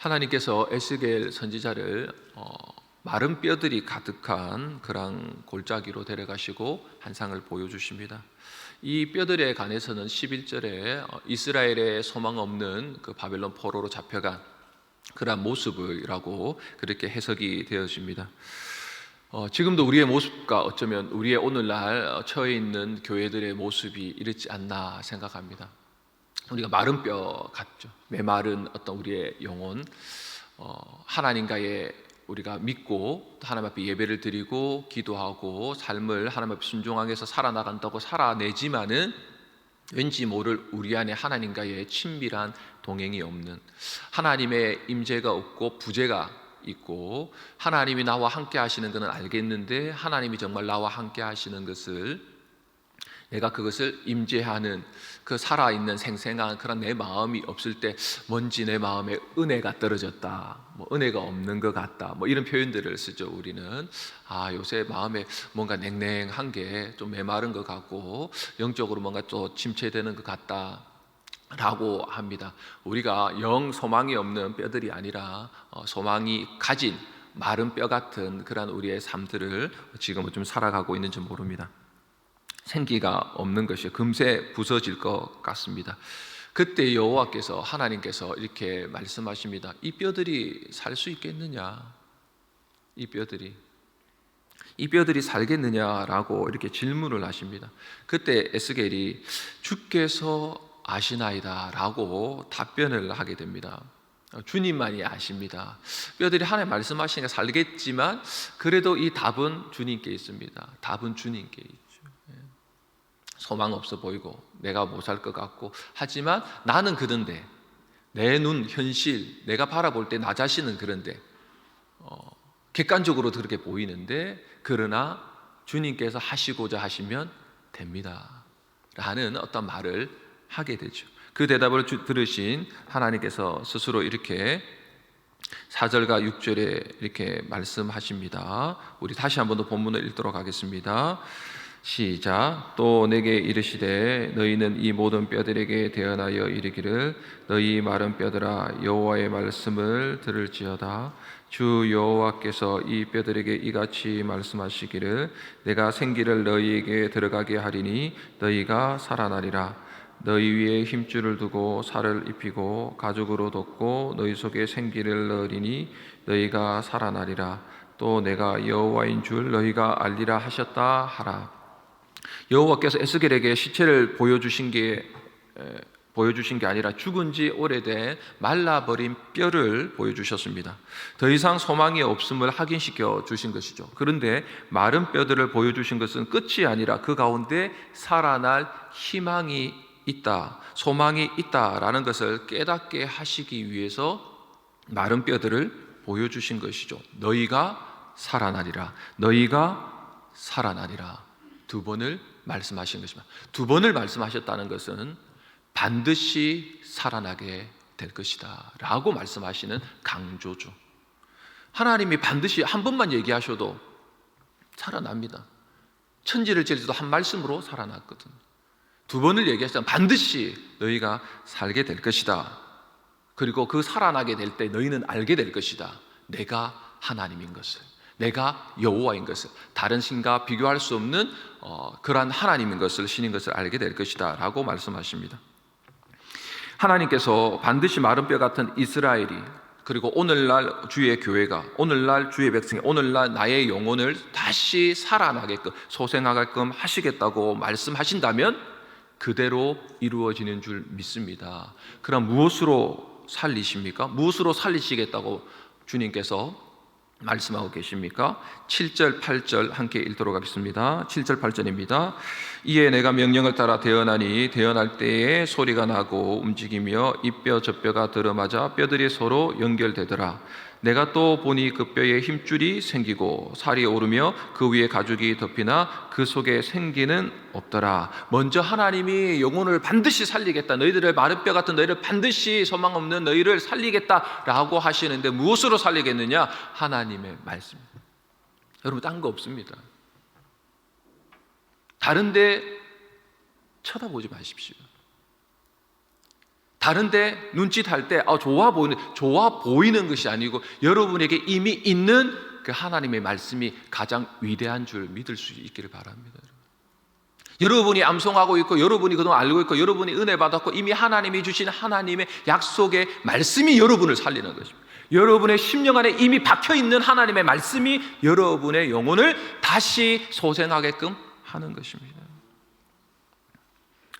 하나님께서 에스겔 선지자를 마른 뼈들이 가득한 그런 골짜기로 데려가시고 한 상을 보여주십니다. 이 뼈들에 관해서는 11절에 이스라엘의 소망 없는 그 바벨론 포로로 잡혀간 그러한 모습이라고 그렇게 해석이 되어집니다. 지금도 우리의 모습과 어쩌면 우리의 오늘날 처해 있는 교회들의 모습이 이렇지 않나 생각합니다. 우리가 마른 뼈 같죠. 메마른 어떤 우리의 영혼, 하나님과의 우리가 믿고 하나님 앞에 예배를 드리고 기도하고 삶을 하나님 앞에 순종하게 해서 살아나간다고 살아내지만은 왠지 모를 우리 안에 하나님과의 친밀한 동행이 없는, 하나님의 임재가 없고 부재가 있고, 하나님이 나와 함께 하시는 것은 알겠는데 하나님이 정말 나와 함께 하시는 것을, 내가 그것을 임재하는 그 살아있는 생생한 그런 내 마음이 없을 때 뭔지 내 마음에 은혜가 떨어졌다, 은혜가 없는 것 같다, 이런 표현들을 쓰죠. 우리는 요새 마음에 뭔가 냉랭한 게 좀 메마른 것 같고 영적으로 뭔가 또 침체되는 것 같다 라고 합니다. 우리가 영 소망이 없는 뼈들이 아니라 소망이 가진 마른 뼈 같은 그런 우리의 삶들을 지금은 좀 살아가고 있는지 모릅니다. 생기가 없는 것이 금세 부서질 것 같습니다. 그때 여호와께서, 하나님께서 이렇게 말씀하십니다. 이 뼈들이 살 수 있겠느냐? 이 뼈들이 살겠느냐라고 이렇게 질문을 하십니다. 그때 에스겔이 주께서 아시나이다 라고 답변을 하게 됩니다. 주님만이 아십니다. 뼈들이 하나님 말씀하시니까 살겠지만 그래도 이 답은 주님께 있습니다. 답은 주님께 있죠. 소망 없어 보이고 내가 못 살 것 같고 하지만 나는 그런데, 내 눈, 현실, 내가 바라볼 때 나 자신은 그런데 객관적으로 그렇게 보이는데, 그러나 주님께서 하시고자 하시면 됩니다 라는 어떤 말을 하게 되죠. 그 대답을 들으신 하나님께서 스스로 이렇게 4절과 6절에 이렇게 말씀하십니다. 우리 다시 한번 더 본문을 읽도록 하겠습니다. 시작. 또 내게 이르시되 너희는 이 모든 뼈들에게 대언하여 이르기를 너희 마른 뼈들아 여호와의 말씀을 들을지어다. 주 여호와께서 이 뼈들에게 이같이 말씀하시기를 내가 생기를 너희에게 들어가게 하리니 너희가 살아나리라. 너희 위에 힘줄을 두고 살을 입히고 가죽으로 덮고 너희 속에 생기를 넣으리니 너희가 살아나리라. 또 내가 여호와인 줄 너희가 알리라 하셨다 하라. 여호와께서 에스겔에게 시체를 보여주신 게 아니라 죽은 지 오래된 말라버린 뼈를 보여주셨습니다. 더 이상 소망이 없음을 확인시켜 주신 것이죠. 그런데 마른 뼈들을 보여주신 것은 끝이 아니라 그 가운데 살아날 희망이 있다, 소망이 있다라는 것을 깨닫게 하시기 위해서 마른 뼈들을 보여주신 것이죠. 너희가 살아나리라, 너희가 살아나리라. 두 번을 말씀하신 것입니다. 두 번을 말씀하셨다는 것은 반드시 살아나게 될 것이다 라고 말씀하시는 강조죠. 하나님이 반드시 한 번만 얘기하셔도 살아납니다. 천지를 찔 때도 한 말씀으로 살아났거든. 두 번을 얘기하시면 반드시 너희가 살게 될 것이다. 그리고 그 살아나게 될 때 너희는 알게 될 것이다. 내가 하나님인 것을, 내가 여호와인 것을, 다른 신과 비교할 수 없는 그러한 하나님인 것을, 신인 것을 알게 될 것이다 라고 말씀하십니다. 하나님께서 반드시 마른 뼈 같은 이스라엘이, 그리고 오늘날 주의 교회가, 오늘날 주의 백성이, 오늘날 나의 영혼을 다시 살아나게끔 소생하게끔 하시겠다고 말씀하신다면 그대로 이루어지는 줄 믿습니다. 그럼 무엇으로 살리십니까? 무엇으로 살리시겠다고 주님께서 말씀하고 계십니까? 7절 8절 함께 읽도록 하겠습니다. 7절 8절입니다. 이에 내가 명령을 따라 대언하니 대언할 때에 소리가 나고 움직이며 이 뼈 저 뼈가 들어맞아 뼈들이 서로 연결되더라. 내가 또 보니 그 뼈에 힘줄이 생기고 살이 오르며 그 위에 가죽이 덮이나 그 속에 생기는 없더라. 먼저 하나님이 영혼을 반드시 살리겠다, 너희들의 마른 뼈 같은 너희를 반드시 소망 없는 너희를 살리겠다라고 하시는데 무엇으로 살리겠느냐? 하나님의 말씀입니다. 여러분, 딴 거 없습니다. 다른 데 쳐다보지 마십시오. 다른데 눈짓할 때 좋아 보이는 것이 아니고 여러분에게 이미 있는 그 하나님의 말씀이 가장 위대한 줄 믿을 수 있기를 바랍니다. 여러분이 암송하고 있고 여러분이 그동안 알고 있고 여러분이 은혜 받았고 이미 하나님이 주신 하나님의 약속의 말씀이 여러분을 살리는 것입니다. 여러분의 심령 안에 이미 박혀있는 하나님의 말씀이 여러분의 영혼을 다시 소생하게끔 하는 것입니다.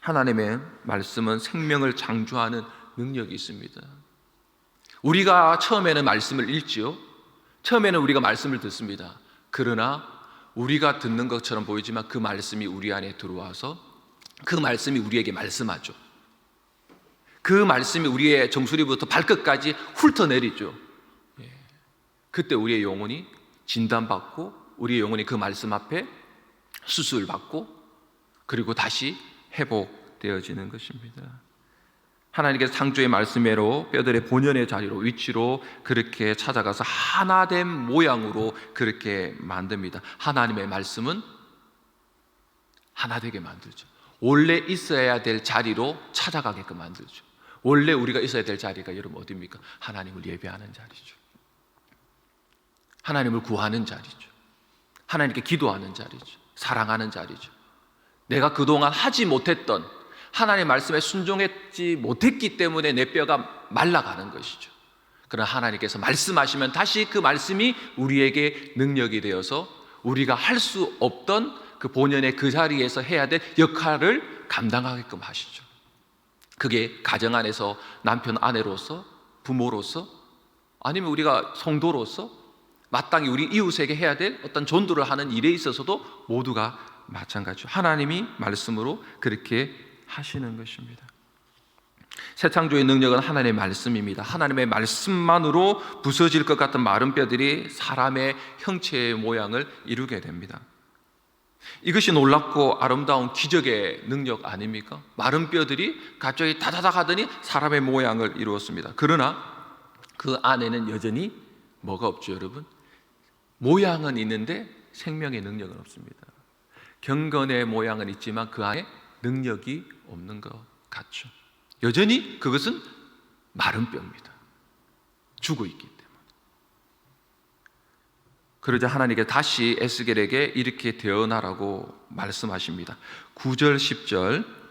하나님의 말씀은 생명을 창조하는 능력이 있습니다. 우리가 처음에는 말씀을 읽지요. 처음에는 우리가 말씀을 듣습니다. 그러나 우리가 듣는 것처럼 보이지만 그 말씀이 우리 안에 들어와서 그 말씀이 우리에게 말씀하죠. 그 말씀이 우리의 정수리부터 발끝까지 훑어내리죠. 그때 우리의 영혼이 진단받고 우리의 영혼이 그 말씀 앞에 수술받고 그리고 다시 회복되어지는 것입니다. 하나님께서 창조의 말씀대로 뼈들의 본연의 자리로 위치로 그렇게 찾아가서 하나된 모양으로 그렇게 만듭니다. 하나님의 말씀은 하나되게 만들죠. 원래 있어야 될 자리로 찾아가게끔 만들죠. 원래 우리가 있어야 될 자리가 여러분 어디입니까? 하나님을 예배하는 자리죠. 하나님을 구하는 자리죠. 하나님께 기도하는 자리죠. 사랑하는 자리죠. 내가 그동안 하지 못했던 하나님의 말씀에 순종했지 못했기 때문에 내 뼈가 말라가는 것이죠. 그러나 하나님께서 말씀하시면 다시 그 말씀이 우리에게 능력이 되어서 우리가 할 수 없던 그 본연의 그 자리에서 해야 될 역할을 감당하게끔 하시죠. 그게 가정 안에서 남편 아내로서 부모로서 아니면 우리가 성도로서 마땅히 우리 이웃에게 해야 될 어떤 전도를 하는 일에 있어서도 모두가 마찬가지죠. 하나님이 말씀으로 그렇게 하시는 것입니다. 새 창조의 능력은 하나님의 말씀입니다. 하나님의 말씀만으로 부서질 것 같은 마른 뼈들이 사람의 형체의 모양을 이루게 됩니다. 이것이 놀랍고 아름다운 기적의 능력 아닙니까? 마른 뼈들이 갑자기 다다닥 하더니 사람의 모양을 이루었습니다. 그러나 그 안에는 여전히 뭐가 없죠, 여러분? 모양은 있는데 생명의 능력은 없습니다. 경건의 모양은 있지만 그 안에 능력이 없는 것 같죠. 여전히 그것은 마른 뼈입니다. 죽어 있기 때문에. 그러자 하나님께 다시 에스겔에게 이렇게 되어나라고 말씀하십니다. 9절 10절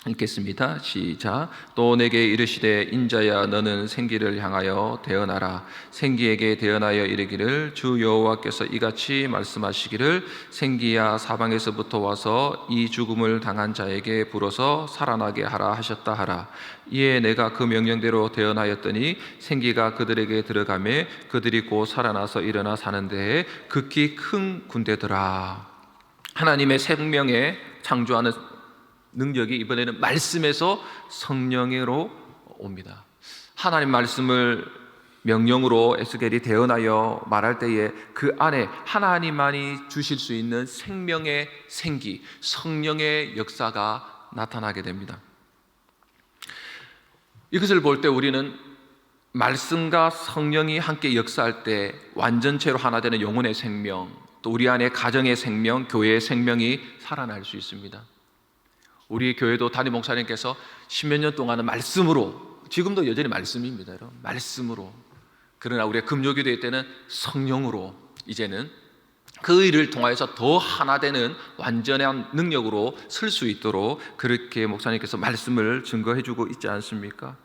읽겠습니다. 시작. 또 내게 이르시되 인자야 너는 생기를 향하여 되어나라. 생기에게 되어나여 이르기를 주 여호와께서 이같이 말씀하시기를 생기야 사방에서부터 와서 이 죽음을 당한 자에게 불어서 살아나게 하라 하셨다 하라. 이에 내가 그 명령대로 되어나였더니 생기가 그들에게 들어가매 그들이 곧 살아나서 일어나 사는 데에 극히 큰 군대더라. 하나님의 생명에 창조하는 능력이 이번에는 말씀에서 성령으로 옵니다. 하나님 말씀을 명령으로 에스겔이 대언하여 말할 때에 그 안에 하나님만이 주실 수 있는 생명의 생기, 성령의 역사가 나타나게 됩니다. 이것을 볼 때 우리는 말씀과 성령이 함께 역사할 때 완전체로 하나 되는 영혼의 생명, 또 우리 안에 가정의 생명, 교회의 생명이 살아날 수 있습니다. 우리 교회도 담임 목사님께서 10몇 년 동안은 말씀으로, 지금도 여전히 말씀입니다, 여러분. 말씀으로. 그러나 우리가 금요기도회 때는 성령으로 이제는 그 일을 통하여서 더 하나 되는 완전한 능력으로 쓸 수 있도록 그렇게 목사님께서 말씀을 증거해 주고 있지 않습니까?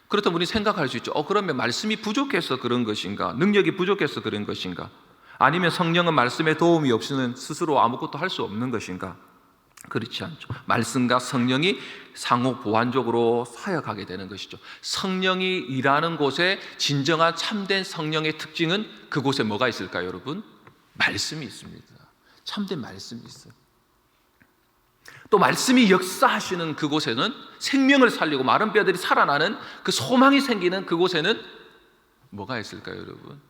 그렇다면 우리 생각할 수 있죠. 그러면 말씀이 부족해서 그런 것인가? 능력이 부족해서 그런 것인가? 아니면 성령은 말씀의 도움이 없이는 스스로 아무것도 할 수 없는 것인가? 그렇지 않죠. 말씀과 성령이 상호 보완적으로 사역하게 되는 것이죠. 성령이 일하는 곳에 진정한 참된 성령의 특징은 그곳에 뭐가 있을까요, 여러분? 말씀이 있습니다. 참된 말씀이 있어요. 또 말씀이 역사하시는 그곳에는 생명을 살리고 마른 뼈들이 살아나는 그 소망이 생기는 그곳에는 뭐가 있을까요, 여러분?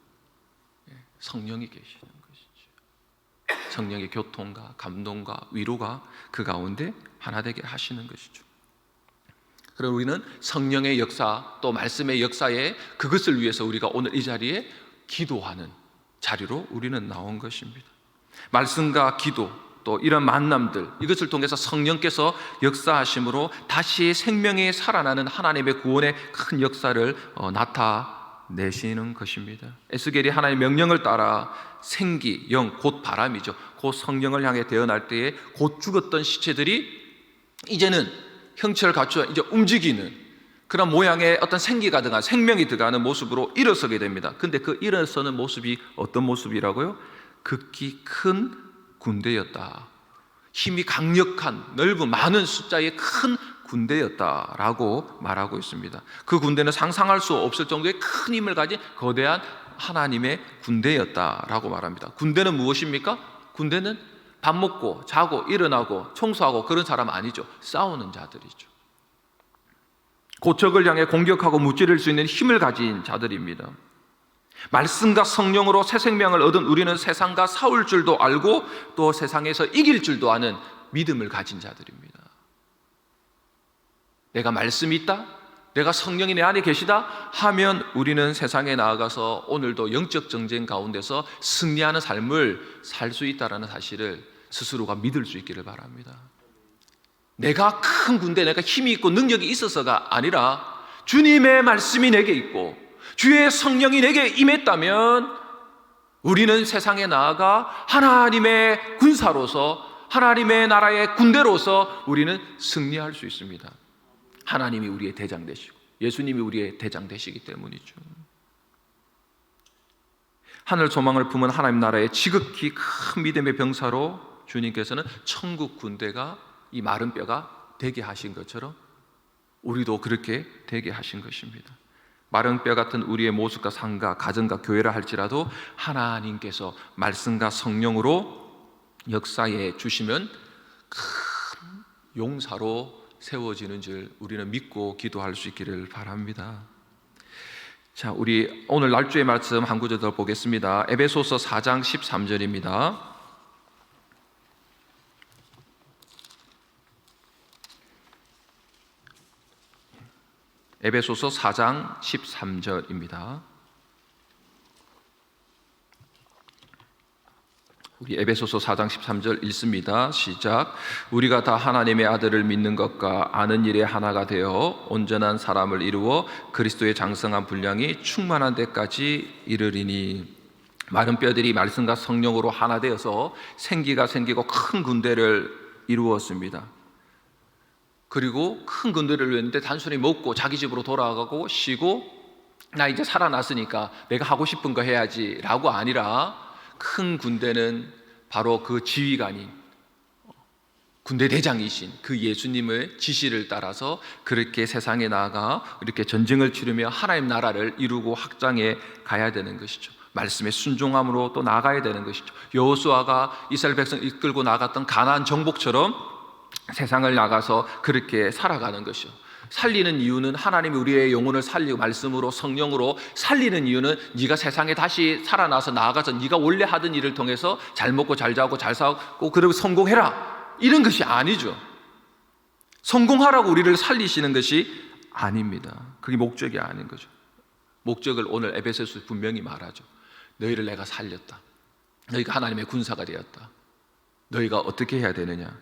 성령이 계시는 것이죠. 성령의 교통과 감동과 위로가 그 가운데 하나 되게 하시는 것이죠. 그럼 우리는 성령의 역사 또 말씀의 역사에 그것을 위해서 우리가 오늘 이 자리에 기도하는 자리로 우리는 나온 것입니다. 말씀과 기도, 또 이런 만남들, 이것을 통해서 성령께서 역사하심으로 다시 생명이 살아나는 하나님의 구원의 큰 역사를 나타내시는 것입니다. 에스겔이 하나님의 명령을 따라 생기, 영, 곧 바람이죠. 곧 성령을 향해 태어날 때에 곧 죽었던 시체들이 이제는 형체를 갖추어 이제 움직이는 그런 모양의 어떤 생기가 들어간, 생명이 들어가는 모습으로 일어서게 됩니다. 근데 그 일어서는 모습이 어떤 모습이라고요? 극히 큰 군대였다. 힘이 강력한, 넓은, 많은 숫자의 큰 군대였다라고 말하고 있습니다. 그 군대는 상상할 수 없을 정도의 큰 힘을 가진 거대한 하나님의 군대였다라고 말합니다. 군대는 무엇입니까? 군대는 밥 먹고 자고 일어나고 청소하고 그런 사람 아니죠. 싸우는 자들이죠. 고적을 향해 공격하고 무찌를 수 있는 힘을 가진 자들입니다. 말씀과 성령으로 새 생명을 얻은 우리는 세상과 싸울 줄도 알고 또 세상에서 이길 줄도 아는 믿음을 가진 자들입니다. 내가 말씀이 있다, 내가 성령이 내 안에 계시다 하면 우리는 세상에 나아가서 오늘도 영적 전쟁 가운데서 승리하는 삶을 살 수 있다는 사실을 스스로가 믿을 수 있기를 바랍니다. 내가 큰 군대, 내가 힘이 있고 능력이 있어서가 아니라 주님의 말씀이 내게 있고 주의 성령이 내게 임했다면 우리는 세상에 나아가 하나님의 군사로서, 하나님의 나라의 군대로서 우리는 승리할 수 있습니다. 하나님이 우리의 대장 되시고 예수님이 우리의 대장 되시기 때문이죠. 하늘 소망을 품은 하나님 나라의 지극히 큰 믿음의 병사로 주님께서는 천국 군대가 이 마른 뼈가 되게 하신 것처럼 우리도 그렇게 되게 하신 것입니다. 마른 뼈 같은 우리의 모습과 삶과 가정과 교회라 할지라도 하나님께서 말씀과 성령으로 역사해 주시면 큰 용사로 세워지는 줄 우리는 믿고 기도할 수 있기를 바랍니다. 자, 우리 오늘 날주의 말씀 한 구절 더 보겠습니다. 에베소서 4장 13절입니다. 에베소서 4장 13절입니다. 우리 에베소서 4장 13절 읽습니다. 시작. 우리가 다 하나님의 아들을 믿는 것과 아는 일에 하나가 되어 온전한 사람을 이루어 그리스도의 장성한 분량이 충만한 데까지 이르리니. 마른 뼈들이 말씀과 성령으로 하나 되어서 생기가 생기고 큰 군대를 이루었습니다. 그리고 큰 군대를 이루었는데 단순히 먹고 자기 집으로 돌아가고 쉬고 나 이제 살아났으니까 내가 하고 싶은 거 해야지 라고 아니라 큰 군대는 바로 그 지휘관인 군대 대장이신 그 예수님의 지시를 따라서 그렇게 세상에 나아가 이렇게 전쟁을 치르며 하나님 나라를 이루고 확장해 가야 되는 것이죠. 말씀에 순종함으로 또 나가야 되는 것이죠. 여호수아가 이스라엘 백성 이끌고 나갔던 가나안 정복처럼 세상을 나가서 그렇게 살아가는 것이요. 살리는 이유는 하나님이 우리의 영혼을 살리고 말씀으로 성령으로 살리는 이유는 네가 세상에 다시 살아나서 나아가서 네가 원래 하던 일을 통해서 잘 먹고 잘 자고 잘 사고 그리고 성공해라 이런 것이 아니죠. 성공하라고 우리를 살리시는 것이 아닙니다. 그게 목적이 아닌 거죠. 목적을 오늘 에베소서 분명히 말하죠. 너희를 내가 살렸다. 너희가 하나님의 군사가 되었다. 너희가 어떻게 해야 되느냐?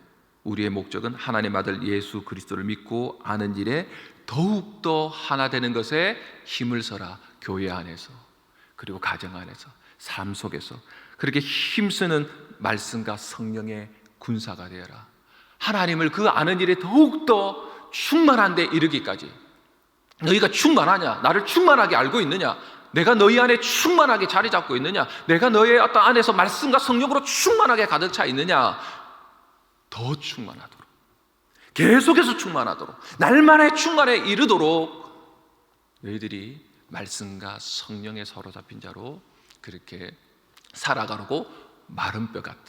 우리의 목적은 하나님 아들 예수 그리스도를 믿고 아는 일에 더욱더 하나 되는 것에 힘을 써라. 교회 안에서 그리고 가정 안에서 삶 속에서 그렇게 힘쓰는 말씀과 성령의 군사가 되어라. 하나님을 그 아는 일에 더욱더 충만한 데 이르기까지. 너희가 충만하냐? 나를 충만하게 알고 있느냐? 내가 너희 안에 충만하게 자리 잡고 있느냐? 내가 너의 어떤 안에서 말씀과 성령으로 충만하게 가득 차 있느냐? 더 충만하도록, 계속해서 충만하도록, 날만에 충만에 이르도록 너희들이 말씀과 성령에 사로잡힌 자로 그렇게 살아가고 마른 뼈 같은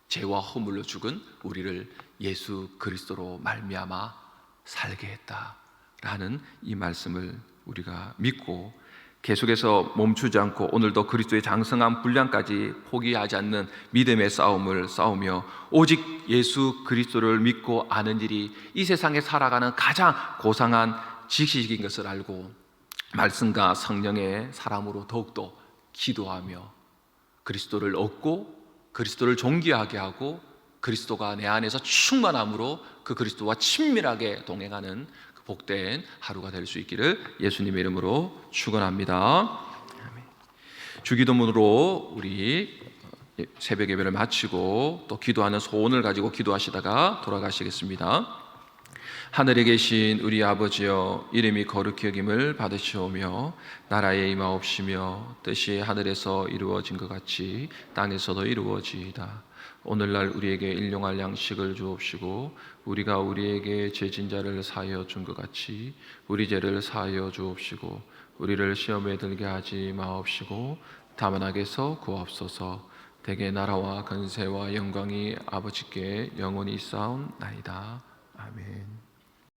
죄와 허물로 죽은 우리를 예수 그리스도로 말미암아 살게 했다라는 이 말씀을 우리가 믿고 계속해서 멈추지 않고 오늘도 그리스도의 장성한 분량까지 포기하지 않는 믿음의 싸움을 싸우며 오직 예수 그리스도를 믿고 아는 일이 이 세상에 살아가는 가장 고상한 지식인 것을 알고 말씀과 성령의 사람으로 더욱더 기도하며 그리스도를 얻고 그리스도를 존귀하게 하고 그리스도가 내 안에서 충만함으로 그 그리스도와 친밀하게 동행하는 그 복된 하루가 될 수 있기를 예수님의 이름으로 축원합니다. 주기도문으로 우리 새벽 예배를 마치고 또 기도하는 소원을 가지고 기도하시다가 돌아가시겠습니다. 하늘에 계신 우리 아버지여, 이름이 거룩히 여김을 받으시오며 나라에 임하옵시며 뜻이 하늘에서 이루어진 것 같이 땅에서도 이루어지이다. 오늘날 우리에게 일용할 양식을 주옵시고 우리가 우리에게 죄진 자를 사하여 준 것 같이 우리 죄를 사하여 주옵시고 우리를 시험에 들게 하지 마옵시고 다만 악에서 구하옵소서. 대개 나라와 권세와 영광이 아버지께 영원히 있사옵나이다. 아멘.